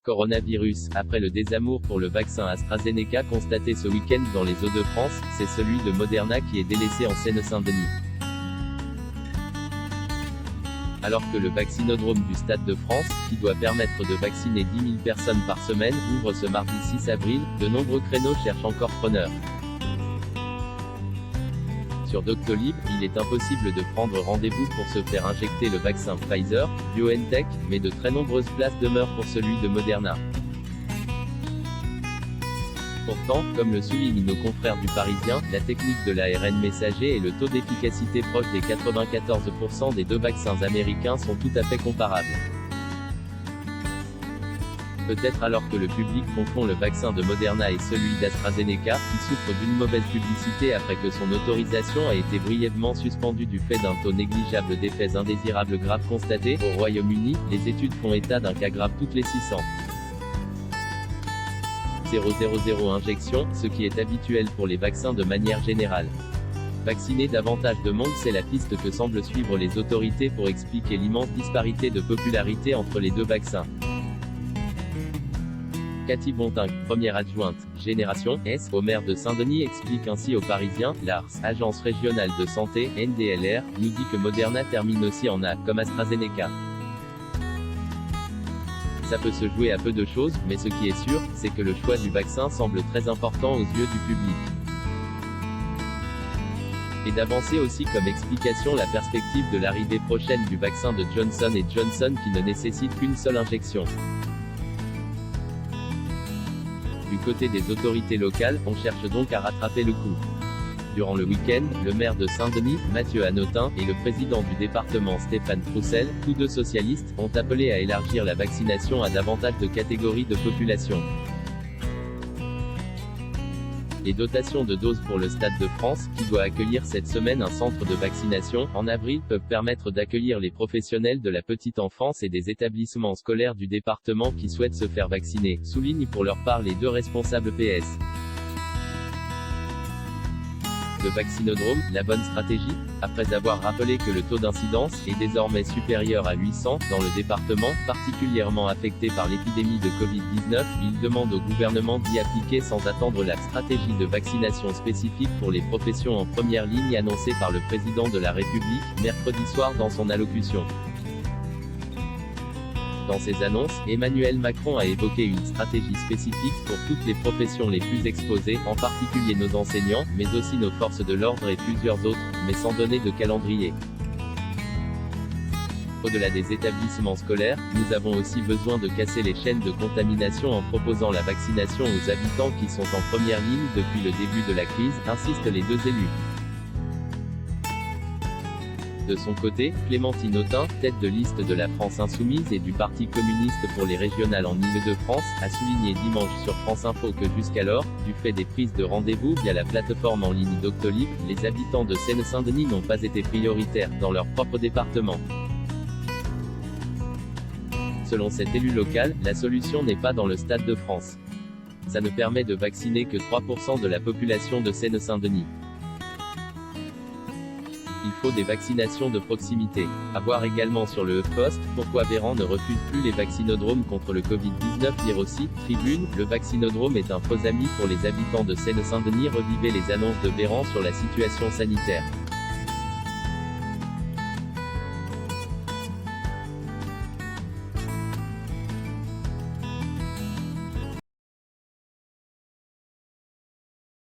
Coronavirus. Après le désamour pour le vaccin AstraZeneca constaté ce week-end dans les Hauts-de-France, c'est celui de Moderna qui est délaissé en Seine-Saint-Denis. Alors que le vaccinodrome du Stade de France, qui doit permettre de vacciner 10 000 personnes par semaine, ouvre ce mardi 6 avril, de nombreux créneaux cherchent encore preneurs. Sur Doctolib, il est impossible de prendre rendez-vous pour se faire injecter le vaccin Pfizer, BioNTech, mais de très nombreuses places demeurent pour celui de Moderna. Pourtant, comme le soulignent nos confrères du Parisien, la technique de l'ARN messager et le taux d'efficacité proche des 94% des deux vaccins américains sont tout à fait comparables. Peut-être alors que le public confond le vaccin de Moderna et celui d'AstraZeneca, qui souffre d'une mauvaise publicité après que son autorisation a été brièvement suspendue du fait d'un taux négligeable d'effets indésirables graves constatés. Au Royaume-Uni, les études font état d'un cas grave toutes les 600 000 injections, ce qui est habituel pour les vaccins de manière générale. Vacciner davantage de monde, c'est la piste que semblent suivre les autorités pour expliquer l'immense disparité de popularité entre les deux vaccins. Cathy Bontin, première adjointe, Génération S, au maire de Saint-Denis explique ainsi aux Parisiens, l'ARS, Agence Régionale de Santé, NDLR, nous dit que Moderna termine aussi en A, comme AstraZeneca. Ça peut se jouer à peu de choses, mais ce qui est sûr, c'est que le choix du vaccin semble très important aux yeux du public. Et d'avancer aussi comme explication la perspective de l'arrivée prochaine du vaccin de Johnson & Johnson qui ne nécessite qu'une seule injection. Du côté des autorités locales, on cherche donc à rattraper le coup. Durant le week-end, le maire de Saint-Denis, Mathieu Hanotin, et le président du département Stéphane Troussel, tous deux socialistes, ont appelé à élargir la vaccination à davantage de catégories de population. Les dotations de doses pour le Stade de France, qui doit accueillir cette semaine un centre de vaccination, en avril, peuvent permettre d'accueillir les professionnels de la petite enfance et des établissements scolaires du département qui souhaitent se faire vacciner, soulignent pour leur part les deux responsables PS. Le vaccinodrome, la bonne stratégie? Après avoir rappelé que le taux d'incidence est désormais supérieur à 800 dans le département, particulièrement affecté par l'épidémie de Covid-19, il demande au gouvernement d'y appliquer sans attendre la stratégie de vaccination spécifique pour les professions en première ligne annoncée par le président de la République, mercredi soir dans son allocution. Dans ses annonces, Emmanuel Macron a évoqué une stratégie spécifique pour toutes les professions les plus exposées, en particulier nos enseignants, mais aussi nos forces de l'ordre et plusieurs autres, mais sans donner de calendrier. Au-delà des établissements scolaires, nous avons aussi besoin de casser les chaînes de contamination en proposant la vaccination aux habitants qui sont en première ligne depuis le début de la crise, insistent les deux élus. De son côté, Clémentine Autain, tête de liste de la France Insoumise et du Parti communiste pour les régionales en Île-de-France, a souligné dimanche sur France Info que jusqu'alors, du fait des prises de rendez-vous via la plateforme en ligne Doctolib, les habitants de Seine-Saint-Denis n'ont pas été prioritaires dans leur propre département. Selon cet élu local, la solution n'est pas dans le Stade de France. Ça ne permet de vacciner que 3% de la population de Seine-Saint-Denis. Il faut des vaccinations de proximité. À voir également sur le HuffPost, pourquoi Véran ne refuse plus les vaccinodromes contre le Covid-19. Lire aussi, Tribune, le vaccinodrome est un faux ami pour les habitants de Seine-Saint-Denis. Revivez les annonces de Véran sur la situation sanitaire.